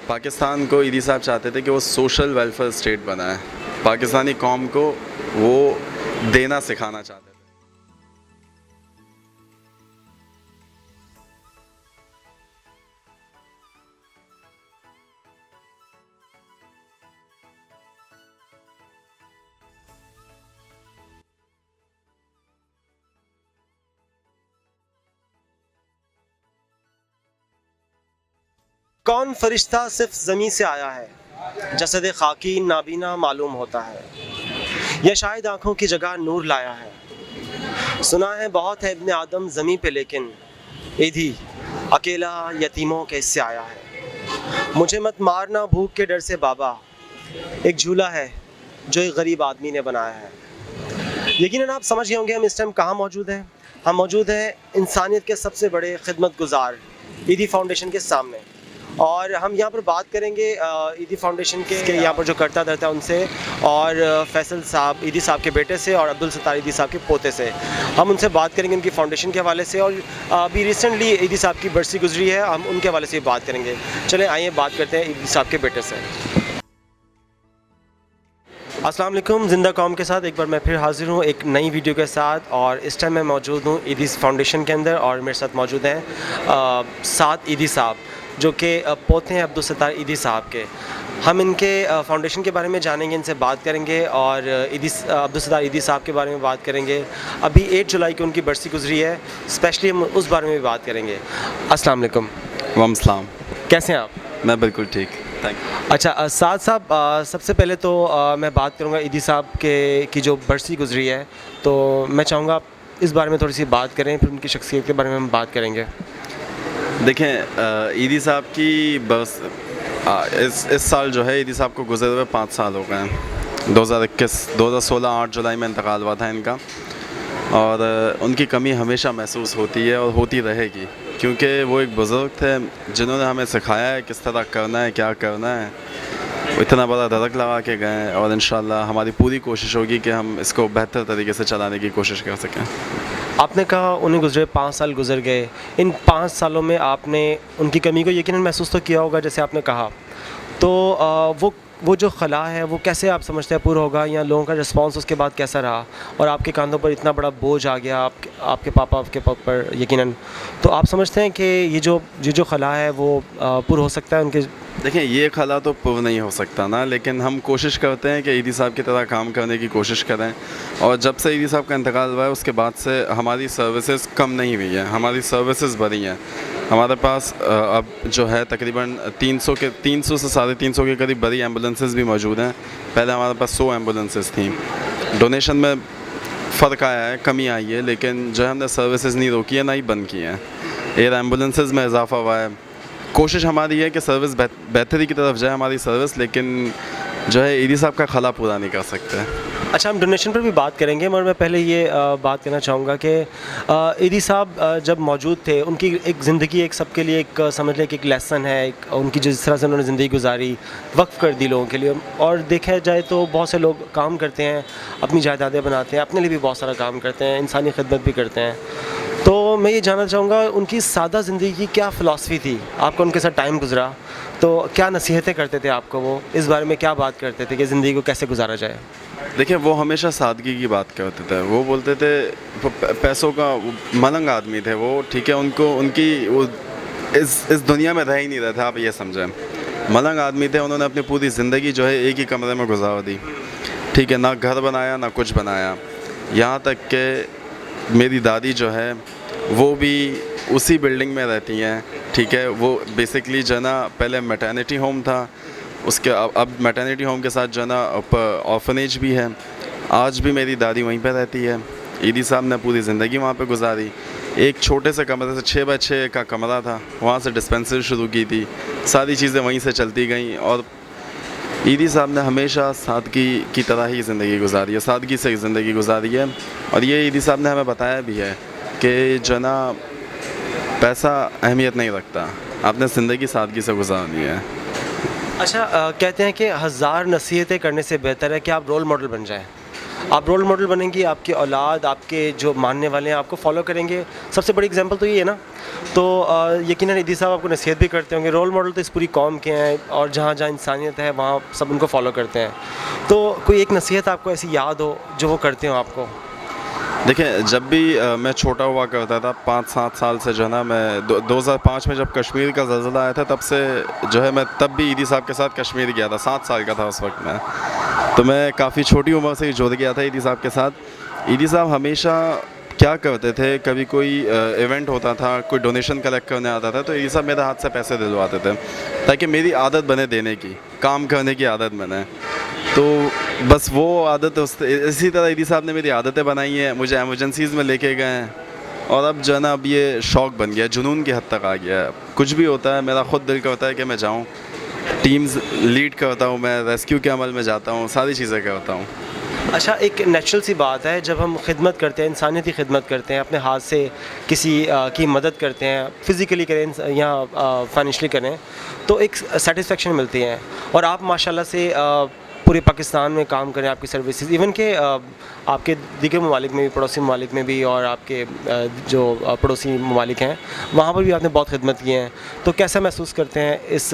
पाकिस्तान को ईदी साहब चाहते थे कि वो सोशल वेलफेयर स्टेट बनाए, पाकिस्तानी कौम को वो देना सिखाना चाहते थे। कौन फरिश्ता सिर्फ ज़मीं से आया है, जसद खाकी नाबीना मालूम होता है, या शायद आँखों की जगह नूर लाया है। सुना है बहुत है इब्ने आदम ज़मीं पे, लेकिन ईदी अकेला यतीमों के हिस्से आया है। मुझे मत मारना भूख के डर से बाबा, एक झूला है जो एक गरीब आदमी ने बनाया है। यकीनन आप समझ गए होंगे हम इस टाइम कहाँ मौजूद हैं। हम मौजूद हैं इंसानियत के सबसे बड़े खिदमत गुजार ईदी फाउंडेशन के सामने, और हम यहाँ पर बात करेंगे ईदी फाउंडेशन के यहाँ पर जो करता धरता है उनसे, और फैसल साहब ईदी साहब के बेटे से, और अब्दुल सत्तार ईदी साहब के पोते से। हम उनसे बात करेंगे उनकी फाउंडेशन के हवाले से, और अभी रिसेंटली ईदी साहब की बरसी गुजरी है, हम उनके हवाले से बात करेंगे। चलें आइए बात करते हैं ईदी साहब के बेटे से। अस्सलाम वालेकुम, ज़िंदा कौम के साथ एक बार मैं फिर हाज़िर हूँ एक नई वीडियो के साथ, और इस टाइम मैं मौजूद हूँ ईदी फाउंडेशन के अंदर, और मेरे साथ मौजूद हैं 7 ईदी साहब जो कि पोते हैं अब्दुल सत्तार ईदी साहब के। हम इनके फाउंडेशन के बारे में जानेंगे, इनसे बात करेंगे, और अब्दुल सत्तार ईदी साहब के बारे में बात करेंगे। अभी 8 जुलाई की उनकी बरसी गुजरी है, स्पेशली हम उस बारे में भी बात करेंगे। अस्सलाम वालेकुम। वालेकुम सलाम। कैसे हैं आप? मैं बिल्कुल ठीक, थैंक यू। अच्छा साद साहब, सबसे पहले तो मैं बात करूँगा ईदी साहब की जो बरसी गुजरी है, तो मैं चाहूँगा आप इस बारे में थोड़ी सी बात करें, फिर उनकी शख्सियत के बारे में हम बात करेंगे। देखें, ईदी साहब की बस इस साल जो है ईदी साहब को गुजरे हुए 5 साल हो गए हैं। 2016 8 जुलाई में इंतकाल हुआ था इनका, और उनकी कमी हमेशा महसूस होती है और होती रहेगी, क्योंकि वो एक बुज़ुर्ग थे जिन्होंने हमें सिखाया है किस तरह करना है, क्या करना है। वो इतना बड़ा दरक लगा के गए, और इंशाल्लाह हमारी पूरी कोशिश होगी कि हम इसको बेहतर तरीके से चलाने की कोशिश कर सकें। आपने कहा उन्हें गुजरे 5 साल गुजर गए, इन 5 सालों में आपने उनकी कमी को यकीनन महसूस तो किया होगा जैसे आपने कहा, तो वो जो खला है वो कैसे आप समझते हैं पूरा होगा, या लोगों का रिस्पांस उसके बाद कैसा रहा, और आपके कंधों पर इतना बड़ा बोझ आ गया आपके पापा के पग पर यकीनन, तो आप समझते हैं कि ये जो खला है वो पूरा हो सकता है उनके? देखिए, ये खला तो पूर्ण नहीं हो सकता ना, लेकिन हम कोशिश करते हैं कि ईदी साहब की तरह काम करने की कोशिश करें। और जब से ईदी साहब का इंतकाल हुआ है उसके बाद से हमारी सर्विसेज कम नहीं हुई है, हमारी सर्विसेज बढ़ी हैं। हमारे पास अब जो है तकरीबन 300 से 350 के करीब बड़ी एम्बुलेंसेस भी मौजूद हैं। पहले हमारे पास 100 एम्बुलेंसेस थी। डोनेशन में फ़र्क आया है, कमी आई है, लेकिन जो है हमने सर्विसेज नहीं रोकी है, ना ही बंद की हैं। एयर एम्बुलेंसेस में इजाफा हुआ है। कोशिश हमारी है कि सर्विस बेहतरी की तरफ जाए हमारी सर्विस, लेकिन जो है ईदी साहब का खला पूरा नहीं कर सकते। अच्छा, हम डोनेशन पर भी बात करेंगे, मगर मैं पहले ये बात करना चाहूँगा कि ईदी साहब जब मौजूद थे उनकी एक ज़िंदगी एक सबके लिए एक समझ लें कि एक लेसन है, एक उनकी जिस तरह से उन्होंने ज़िंदगी गुजारी, वक्फ़ कर दी लोगों के लिए। और देखा जाए तो बहुत से लोग काम करते हैं, अपनी जायदादें बनाते हैं, अपने लिए भी बहुत सारा काम करते हैं, इंसानी खिदमत भी करते हैं। तो मैं ये जानना चाहूँगा उनकी सादा ज़िंदगी की क्या फ़िलासफ़ी थी, आपका उनके साथ टाइम गुजरा तो क्या नसीहतें करते थे आपको, वो इस बारे में क्या बात करते थे कि ज़िंदगी को कैसे गुजारा जाए? देखिए, वो हमेशा सादगी की बात करते थे। वो बोलते थे, पैसों का मलंग आदमी थे वो, ठीक है, वो इस दुनिया में रह ही नहीं रहे थे, आप ये समझें। मलंग आदमी थे, उन्होंने अपनी पूरी ज़िंदगी जो है एक ही कमरे में गुजार दी, ठीक है, ना घर बनाया ना कुछ बनाया। यहाँ तक कि मेरी दादी जो है वो भी उसी बिल्डिंग में रहती हैं, ठीक है। वो बेसिकली जो है ना, पहले मैटरनिटी होम था, उसके अब मैटरनिटी होम के साथ जो है ना ऑर्फनेज भी है। आज भी मेरी दादी वहीं पे रहती है। ईदी साहब ने पूरी ज़िंदगी वहाँ पे गुजारी। एक छोटे से कमरे से 6 बाय 6 का कमरा था, वहाँ से डिस्पेंसरी शुरू की थी, सारी चीज़ें वहीं से चलती गईं। और ईदी साहब ने हमेशा सादगी की तरह ही ज़िंदगी गुजारी है, सादगी से ज़िंदगी गुजारी है। और ये ईदी साहब ने हमें बताया भी है कि जो ना पैसा अहमियत नहीं रखता, आपने ज़िंदगी सादगी से गुजारनी है। अच्छा, कहते हैं कि 1000 नसीहतें करने से बेहतर है कि आप रोल मॉडल बन जाएं। आप रोल मॉडल बनेंगी, आपकी औलाद, आपके जो मानने वाले हैं आपको फॉलो करेंगे। सबसे बड़ी एग्जांपल तो ये है ना। तो यकीनन ईदी साहब आपको नसीहत भी करते होंगे। रोल मॉडल तो इस पूरी कौम के हैं और जहाँ जहाँ इंसानियत है वहाँ सब उनको फॉलो करते हैं। तो कोई एक नसीहत आपको ऐसी याद हो जो वो करते हो आपको? देखिए, जब भी मैं छोटा हुआ करता था 5-7 साल से, जो है ना, मैं 2005 में जब कश्मीर का ज़लज़ला आया था, तब से जो है मैं तब भी ईदी साहब के साथ कश्मीर गया था। 7 साल का था उस वक्त मैं। तो मैं काफ़ी छोटी उम्र से ही जुड़ गया था ईदी साहब के साथ। ईदी साहब हमेशा क्या करते थे, कभी कोई इवेंट होता था, कोई डोनेशन कलेक्ट करने आता था, तो ईदी साहब मेरे हाथ से पैसे दिलवाते थे ताकि मेरी आदत बने देने की, काम करने की आदत बने। तो बस वो आदत इसी तरह ईदी साहब ने मेरी आदतें बनाई हैं, मुझे एमरजेंसीज़ में लेके गए हैं, और अब जो है ना, अब ये शौक़ बन गया है, जुनून की हद तक आ गया है। कुछ भी होता है मेरा ख़ुद दिल करता है कि मैं जाऊँ, टीम्स लीड करता हूँ, मैं रेस्क्यू के अमल में जाता हूँ, सारी चीज़ें करता हूँ। अच्छा, एक नेचुरल सी बात है, जब हम खिदमत करते हैं, इंसानियत की खिदमत करते हैं, अपने हाथ से किसी की मदद करते हैं, फ़िज़िकली करें या फाइनेंशियली करें, तो एक सेटिस्फेक्शन मिलती है। और आप माशाल्लाह से पूरे पाकिस्तान में काम करें, आपकी सर्विसेज इवन के आपके दीगर ममालिक में भी, पड़ोसी ममालिक में भी, और आपके जो पड़ोसी ममालिक हैं वहाँ पर भी आपने बहुत खिदमत की है। तो कैसा महसूस करते हैं इस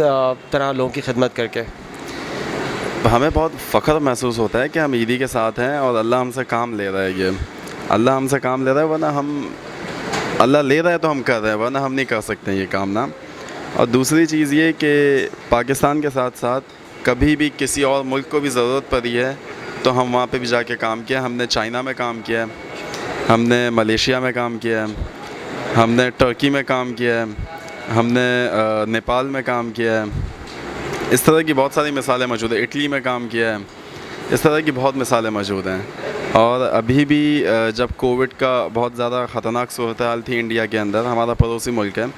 तरह लोगों की खिदमत करके? हमें बहुत फ़ख्र महसूस होता है कि हम ईदी के साथ हैं और अल्लाह हमसे काम ले रहा है। ये अल्लाह हमसे काम ले रहा है, वरना अल्लाह ले रहा है तो हम कर रहे हैं, वरना हम नहीं कर सकते ये काम ना। और दूसरी चीज़ ये कि पाकिस्तान के साथ साथ कभी भी किसी और मुल्क को भी ज़रूरत पड़ी है तो हम वहाँ पे भी जाके काम किया। हमने चाइना में काम किया है, हमने मलेशिया में काम किया है, हमने टर्की में काम किया है, हमने नेपाल में काम किया है। इस तरह की बहुत सारी मिसालें मौजूद हैं। इटली में काम किया है। इस तरह की बहुत मिसालें मौजूद हैं। और अभी भी जब कोविड का बहुत ज़्यादा ख़तरनाक सूरत हाल थी इंडिया के अंदर, हमारा पड़ोसी मुल्क है,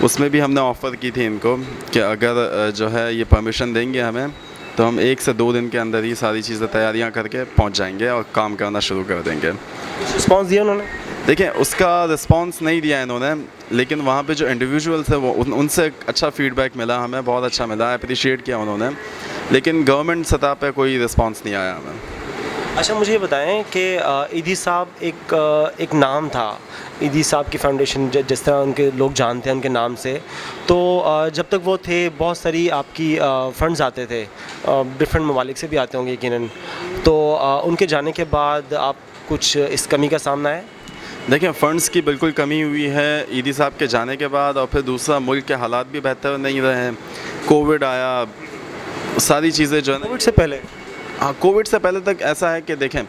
उसमें भी हमने ऑफ़र की थी इनको कि अगर जो है ये परमिशन देंगे हमें, तो हम 1 से 2 दिन के अंदर ही सारी चीज़ें तैयारियां करके पहुंच जाएंगे और काम करना शुरू कर देंगे। रिस्पॉन्स दिया उन्होंने? देखिए, उसका रिस्पांस नहीं दिया इन्होंने, लेकिन वहाँ पे जो इंडिविजुअल्स है वो उनसे अच्छा फ़ीडबैक मिला, हमें बहुत अच्छा मिला, अप्रिशिएट किया उन्होंने, लेकिन गवर्नमेंट सतह पे कोई रिस्पांस नहीं आया हमें। अच्छा, मुझे ये बताएं कि ईदी साहब एक नाम था, ईदी साहब की फ़ाउंडेशन, जिस तरह उनके लोग जानते हैं उनके नाम से। तो जब तक वो थे बहुत सारी आपकी फ़ंड्स आते थे, डिफरेंट ममालिक से भी आते होंगे यकीनन। तो उनके जाने के बाद आप कुछ इस कमी का सामना है? देखिए, फ़ंड्स की बिल्कुल कमी हुई है ईदी साहब के जाने के बाद, और फिर दूसरा मुल्क के हालात भी बेहतर नहीं रहे। कोविड आया, सारी चीज़ें जो है कोविड से पहले? हाँ, कोविड से पहले तक ऐसा है कि देखें,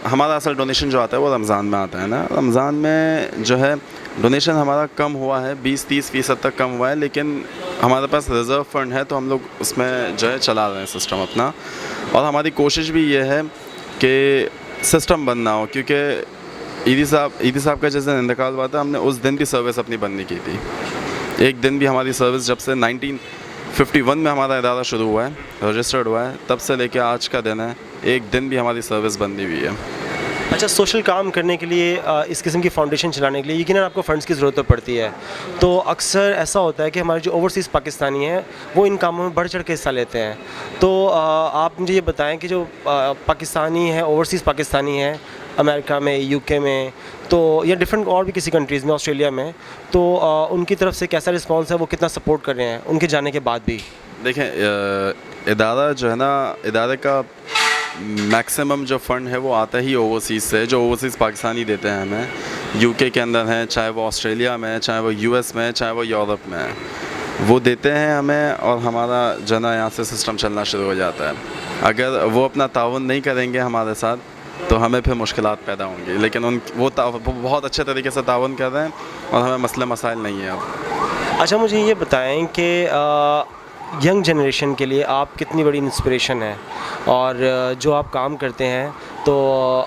हमारा असल डोनेशन जो आता है वो रमज़ान में आता है ना। रमज़ान में जो है डोनेशन हमारा कम हुआ है, 20-30% तक कम हुआ है, लेकिन हमारे पास रिज़र्व फ़ंड है तो हम लोग उसमें जो है चला रहे हैं सिस्टम अपना। और हमारी कोशिश भी ये है कि सिस्टम बंद ना हो, क्योंकि ईदी साहब का जिस दिन इंतकाल हुआ था, हमने उस दिन भी सर्विस अपनी बंद नहीं की थी। एक दिन भी हमारी सर्विस, जब से 1951 में हमारा इदारा शुरू हुआ है, रजिस्टर्ड हुआ है, तब से लेकर आज का दिन है, एक दिन भी हमारी सर्विस बंद नहीं हुई है। अच्छा, सोशल काम करने के लिए, इस किस्म की फ़ाउंडेशन चलाने के लिए यकीनन आपको फ़ंड्स की ज़रूरत तो पड़ती है। तो अक्सर ऐसा होता है कि हमारे जो ओवरसीज़ पाकिस्तानी हैं वो इन कामों में बढ़ चढ़ के हिस्सा लेते हैं। तो आप मुझे ये बताएं कि जो पाकिस्तानी हैं, ओवरसीज़ पाकिस्तानी हैं, अमेरिका में, यूके में, तो या डिफरेंट और भी किसी कंट्रीज़ में, ऑस्ट्रेलिया में, तो उनकी तरफ से कैसा रिस्पॉन्स है, वो कितना सपोर्ट कर रहे हैं उनके जाने के बाद भी? देखें, इदारा जो है ना, इदारे का मैक्सिमम जो फ़ंड है वो आता ही ओवरसीज़ से, जो ओवरसीज़ पाकिस्तानी देते हैं हमें। यूके के अंदर हैं, चाहे वो ऑस्ट्रेलिया में है, चाहे वो यूएस में है, चाहे वो यूरोप में है, वो देते हैं हमें, और हमारा जो है ना यहाँ से सिस्टम चलना शुरू हो जाता है। अगर वो अपना ताउन नहीं करेंगे हमारे साथ तो हमें फिर मुश्किलात पैदा होंगी, लेकिन वो बहुत अच्छे तरीके से ताउन कर रहे हैं और हमें मसले मसाइल नहीं है अब। अच्छा, मुझे ये बताएं कि यंग जनरेशन के लिए आप कितनी बड़ी इंस्पिरेशन है, और जो आप काम करते हैं तो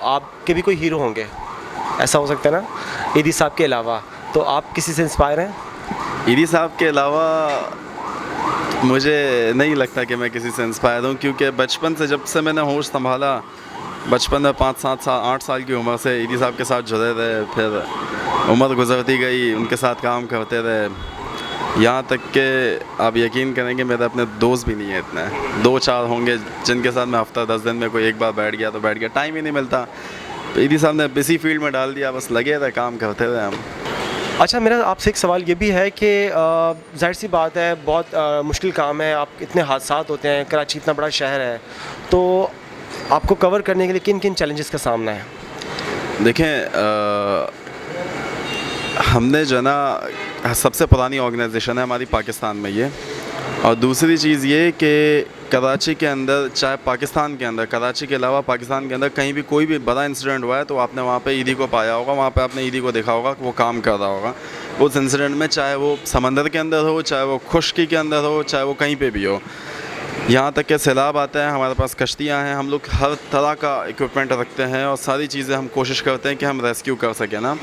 आपके भी कोई हीरो होंगे, ऐसा हो सकता है ना, ईदी साहब के अलावा? तो आप किसी से इंस्पायर हैं? ईदी साहब के अलावा मुझे नहीं लगता कि मैं किसी से इंस्पायर हूँ, क्योंकि बचपन से, जब से मैंने होश संभाला, बचपन में 5-7 साल 8 साल की उम्र से ईदी साहब के साथ जुड़े रहे, फिर उम्र गुजरती गई, उनके साथ काम करते रहे, यहाँ तक कि आप यकीन करेंगे मेरे अपने दोस्त भी नहीं है इतने, 2-4 होंगे जिनके साथ मैं हफ्ता 10 दिन में कोई एक बार बैठ गया तो बैठ गया, टाइम ही नहीं मिलता। तो ईदी साहब ने इसी फील्ड में डाल दिया, बस लगे थे काम करते थे हम। अच्छा, मेरा आपसे एक सवाल ये भी है कि ज़ाहिर सी बात है, बहुत मुश्किल काम है, आप इतने हादसात होते हैं, कराची इतना बड़ा शहर है, तो आपको कवर करने के लिए किन किन चैलेंजेस का सामना है? देखें, हमने जो है ना, सबसे पुरानी ऑर्गेनाइजेशन है हमारी पाकिस्तान में ये, और दूसरी चीज़ ये कि कराची के अंदर, चाहे पाकिस्तान के अंदर, कराची के अलावा पाकिस्तान के अंदर कहीं भी कोई भी बड़ा इंसिडेंट हुआ है तो आपने वहाँ पे ईदी को पाया होगा, वहाँ पे आपने ईदी को देखा होगा कि वो काम कर रहा होगा उस इंसिडेंट में, चाहे वो समंदर के अंदर हो, चाहे वो खुश्की के अंदर हो, चाहे वो कहीं पे भी हो। यहाँ तक कि सैलाब आता है, हमारे पास कश्तियाँ हैं, हम लोग हर तरह का इक्विपमेंट रखते हैं और सारी चीज़ें हम कोशिश करते हैं कि हम रेस्क्यू कर सकें ना।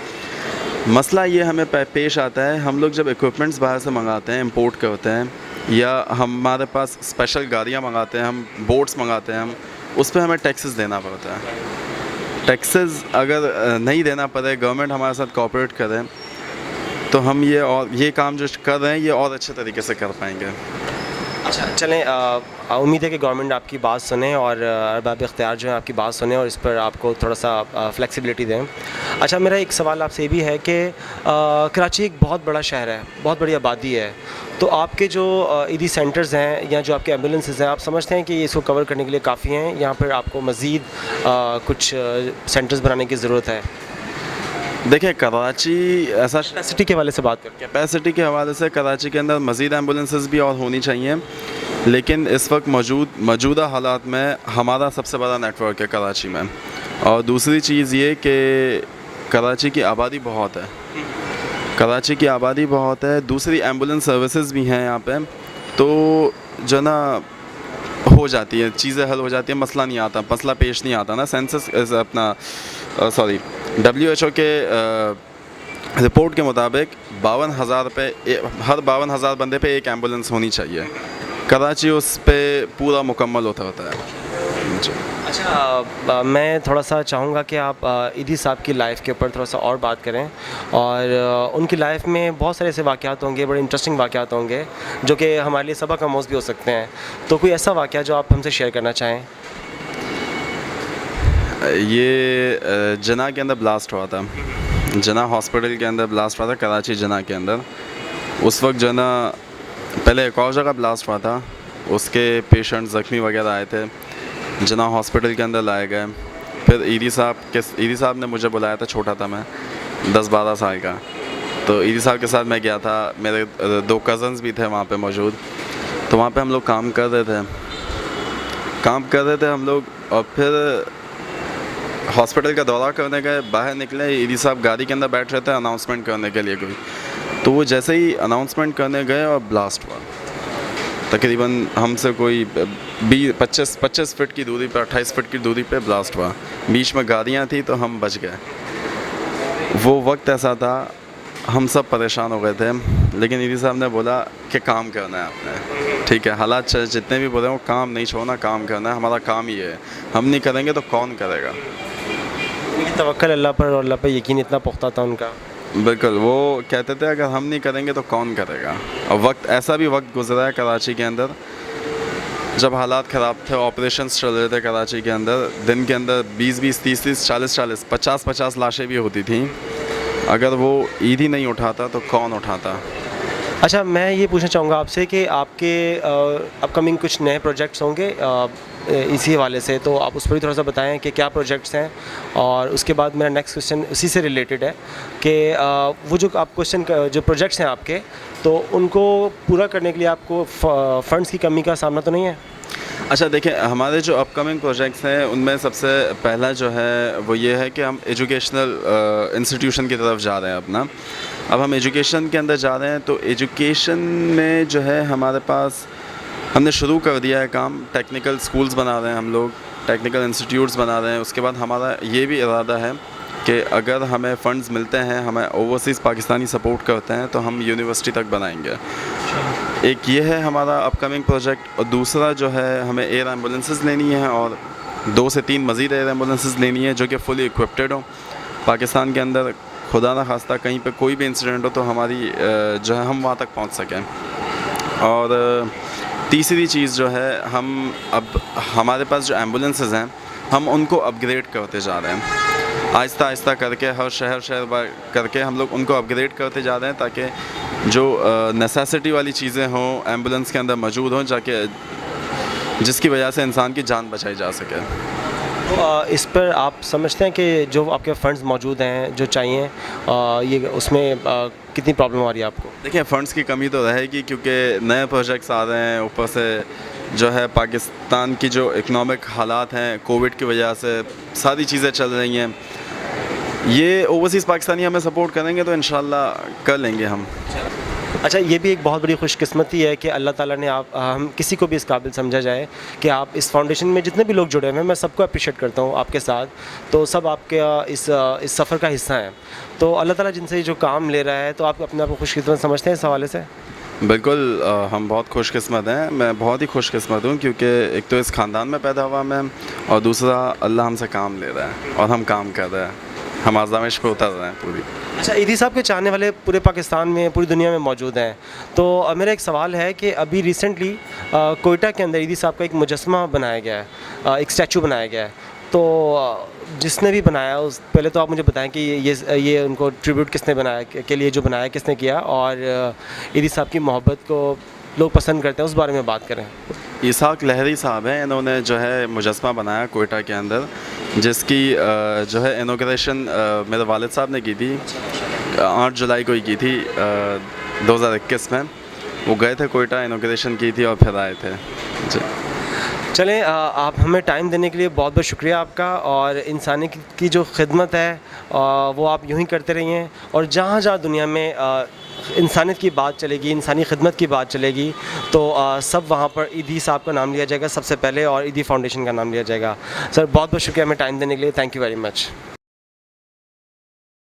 मसला ये हमें पेश आता है, हम लोग जब इक्विपमेंट्स बाहर से मंगाते हैं, इंपोर्ट करते हैं, या हमारे पास स्पेशल गाड़ियाँ मंगाते हैं, हम बोट्स मंगाते हैं, हम उस पर हमें टैक्सेस देना पड़ता है। टैक्सेस अगर नहीं देना पड़े, गवर्नमेंट हमारे साथ कोऑपरेट करे, तो हम ये काम जो कर रहे हैं ये और अच्छे तरीके से कर पाएंगे। अच्छा, चलें, उम्मीद है कि गवर्नमेंट आपकी बात सुने और अरबाब इख्तियार जो है आपकी बात सुने और इस पर आपको थोड़ा सा फ्लेक्सिबिलिटी दें। अच्छा, मेरा एक सवाल आपसे ये भी है कि कराची एक बहुत बड़ा शहर है, बहुत बड़ी आबादी है, तो आपके जो ईदी सेंटर्स हैं या जो आपके एम्बुलेंसेस हैं, आप समझते हैं कि ये इसको कवर करने के लिए काफ़ी हैं, यहाँ पर आपको मज़ीद कुछ सेंटर्स बनाने की ज़रूरत है? देखिए, कराची ऐसा कैपेसिटी के हवाले से बात करें। कैपेसिटी के हवाले से कराची के अंदर मज़ीद एम्बुलेंसेस भी और होनी चाहिए, लेकिन इस वक्त मौजूदा हालात में हमारा सबसे बड़ा नेटवर्क है कराची में। और दूसरी चीज़ ये कि कराची की आबादी बहुत है, कराची की आबादी बहुत है, दूसरी एम्बुलेंस सर्विसेज भी हैं यहाँ पे, तो जो ना हो जाती है, चीज़ें हल हो जाती है, मसला नहीं आता, मसला पेश नहीं आता ना। सेंसस अपना WHO के रिपोर्ट के मुताबिक 52,000 पे हर 52,000 बंदे पे एक एम्बुलेंस होनी चाहिए। कराची उस पे पूरा मुकम्मल होता है जी। अच्छा, मैं थोड़ा सा चाहूँगा कि आप ईदी साहब की लाइफ के ऊपर थोड़ा सा और बात करें, और उनकी लाइफ में बहुत सारे ऐसे वाक़यात होंगे, बड़े इंटरेस्टिंग वाक़यात होंगे जो कि हमारे लिए सबक आमोज़ भी हो सकते हैं, तो कोई ऐसा वाक़या जो आप हमसे शेयर करना चाहें? ये जना के अंदर ब्लास्ट हुआ था, जना हॉस्पिटल के अंदर ब्लास्ट हुआ था, कराची जना के अंदर। उस वक्त जना पहले एक और जगह ब्लास्ट हुआ था, उसके पेशेंट ज़ख्मी वगैरह आए थे, जना हॉस्पिटल के अंदर लाए गए। फिर ईदी साहब ने मुझे बुलाया था, छोटा था मैं, 10-12 साल का, तो ईदी साहब के साथ मैं गया था, मेरे 2 कज़न्स भी थे वहाँ पे मौजूद, तो वहाँ पे हम लोग काम कर रहे थे हम लोग। और फिर हॉस्पिटल का दौरा करने गए, बाहर निकले, ईदी साहब गाड़ी के अंदर बैठ रहे थे अनाउंसमेंट करने के लिए कोई, तो वो जैसे ही अनाउंसमेंट करने गए और ब्लास्ट हुआ, तकरीबन हमसे कोई 25 फीट की दूरी पर, 28 फीट की दूरी पे ब्लास्ट हुआ, बीच में गाड़ियाँ थी तो हम बच गए। वो वक्त ऐसा था, हम सब परेशान हो गए थे, लेकिन ईदी साहब ने बोला कि काम करना है आपने, ठीक है, हालात जितने भी बोले वो काम नहीं छोड़ना, काम करना है, हमारा काम ही है, हम नहीं करेंगे तो कौन करेगा। तवक्कल अल्लाह पर और अल्लाह पर यकीन इतना पुख्ता था उनका। बिल्कुल, वो कहते थे अगर हम नहीं करेंगे तो कौन करेगा। और वक्त ऐसा भी वक्त गुजरा है कराची के अंदर जब हालात ख़राब थे, ऑपरेशंस चल रहे थे कराची के अंदर, दिन के अंदर 20-20, 30-30, 40-40, 50-50 लाशें भी होती थी। अगर वो ईद ही नहीं उठाता तो कौन उठाता। अच्छा, मैं ये पूछना चाहूँगा आपसे कि आपके अपकमिंग कुछ नए प्रोजेक्ट्स होंगे इसी हवाले से, तो आप उस पर भी थोड़ा सा बताएं कि क्या प्रोजेक्ट्स हैं। और उसके बाद मेरा नेक्स्ट क्वेश्चन उसी से रिलेटेड है कि वो जो आप जो प्रोजेक्ट्स हैं आपके, तो उनको पूरा करने के लिए आपको फ़ंड्स की कमी का सामना तो नहीं है? अच्छा, देखिए, हमारे जो अपकमिंग प्रोजेक्ट्स हैं उनमें सबसे पहला जो है वो ये है कि हम एजुकेशनल इंस्टीट्यूशन की तरफ जा रहे हैं अपना। अब हम एजुकेशन के अंदर जा रहे हैं, तो एजुकेशन में जो है हमारे पास हमने शुरू कर दिया है काम, टेक्निकल स्कूल्स बना रहे हैं हम लोग, टेक्निकल इंस्टीट्यूट्स बना रहे हैं। उसके बाद हमारा ये भी इरादा है कि अगर हमें फ़ंड्स मिलते हैं, हमें ओवरसीज़ पाकिस्तानी सपोर्ट करते हैं, तो हम यूनिवर्सिटी तक बनाएंगे। एक ये है हमारा अपकमिंग प्रोजेक्ट, और दूसरा जो है हमें एयर एम्बुलेंसेस लेनी है, और 2 से 3 मज़ीद एयर एम्बुलेंसेस लेनी है जो कि फुली इक्विप्टेड हो। पाकिस्तान के अंदर खुदा ना खास्ता कहीं पे कोई भी इंसिडेंट हो तो हमारी जो है हम वहाँ तक पहुँच सकें। और तीसरी चीज़ जो है, हम अब हमारे पास जो एम्बुलेंसेस हैं हम उनको अपग्रेड करते जा रहे हैं, आहिस्ता आहिस्ता करके हर शहर करके हम लोग उनको अपग्रेड करते जा रहे हैं ताकि जो नेसेसिटी वाली चीज़ें हों एम्बुलेंस के अंदर मौजूद हों, जाके जिसकी वजह से इंसान की जान बचाई जा सके। इस पर आप समझते हैं कि जो आपके फ़ंड्स मौजूद हैं जो चाहिए, ये उसमें कितनी प्रॉब्लम आ रही है आपको? देखिए, फ़ंड्स की कमी तो रहेगी क्योंकि नए प्रोजेक्ट्स आ रहे हैं, ऊपर से जो है पाकिस्तान की जो इकनॉमिक हालात हैं कोविड की वजह से सारी चीज़ें चल रही हैं। ये ओवरसीज़ पाकिस्तानी हमें सपोर्ट करेंगे तो इंशाल्लाह कर लेंगे हम। अच्छा, ये भी एक बहुत बड़ी खुशकिस्मती है कि अल्लाह ताला ने हम किसी को भी इस काबिल समझा जाए कि आप इस फाउंडेशन में जितने भी लोग जुड़े हुए हैं, मैं सबको अप्रिशिएट करता हूँ आपके साथ, तो सब आपके इस सफ़र का हिस्सा हैं। तो अल्लाह ताला जिनसे जो काम ले रहा है, तो आप अपने आप को खुशकिस्मत समझते हैं इस हवाले से? बिल्कुल, हम बहुत खुशकिस्मत हैं। मैं बहुत ही खुशकिस्मत हूँ क्योंकि एक तो इस ख़ानदान में पैदा हुआ मैं, और दूसरा अल्लाह हमसे काम ले रहा है और हम काम कर रहे हैं, हम आज़माइश पे उतर रहे हैं पूरी। अच्छा, ईदी साहब के चाहने वाले पूरे पाकिस्तान में, पूरी दुनिया में मौजूद हैं। तो मेरा एक सवाल है कि अभी रिसेंटली कोयटा के अंदर ईदी साहब का एक मुजस्समा बनाया गया है, एक स्टैचू बनाया गया है। तो जिसने भी बनाया उस पहले तो आप मुझे बताएं कि ये उनको ट्रिब्यूट किसने बनाया, के लिए जो बनाया किसने किया, और ईदी साहब की मोहब्बत को लोग पसंद करते हैं, उस बारे में बात करें। इसाक लहरी साहब हैं, इन्होंने जो है मुजस्समा बनाया कोयटा के अंदर, जिसकी जो है इनॉग्रेशन मेरे वालिद साहब ने की थी, 8 जुलाई को ही की थी 2021 में। वो गए थे कोयटा, इनॉग्रेशन की थी और फिर आए थे जी। चलें, आप हमें टाइम देने के लिए बहुत बहुत शुक्रिया आपका, और इंसानियत की जो खिदमत है वो आप यूँ ही करते रहिए, और जहाँ जहाँ दुनिया में इंसानियत की बात चलेगी, इंसानी खिदमत की बात चलेगी, तो सब वहाँ पर ईदी साहब का नाम लिया जाएगा सबसे पहले, और ईदी फाउंडेशन का नाम लिया जाएगा। सर, बहुत बहुत शुक्रिया हमें टाइम देने के लिए। Thank you very much.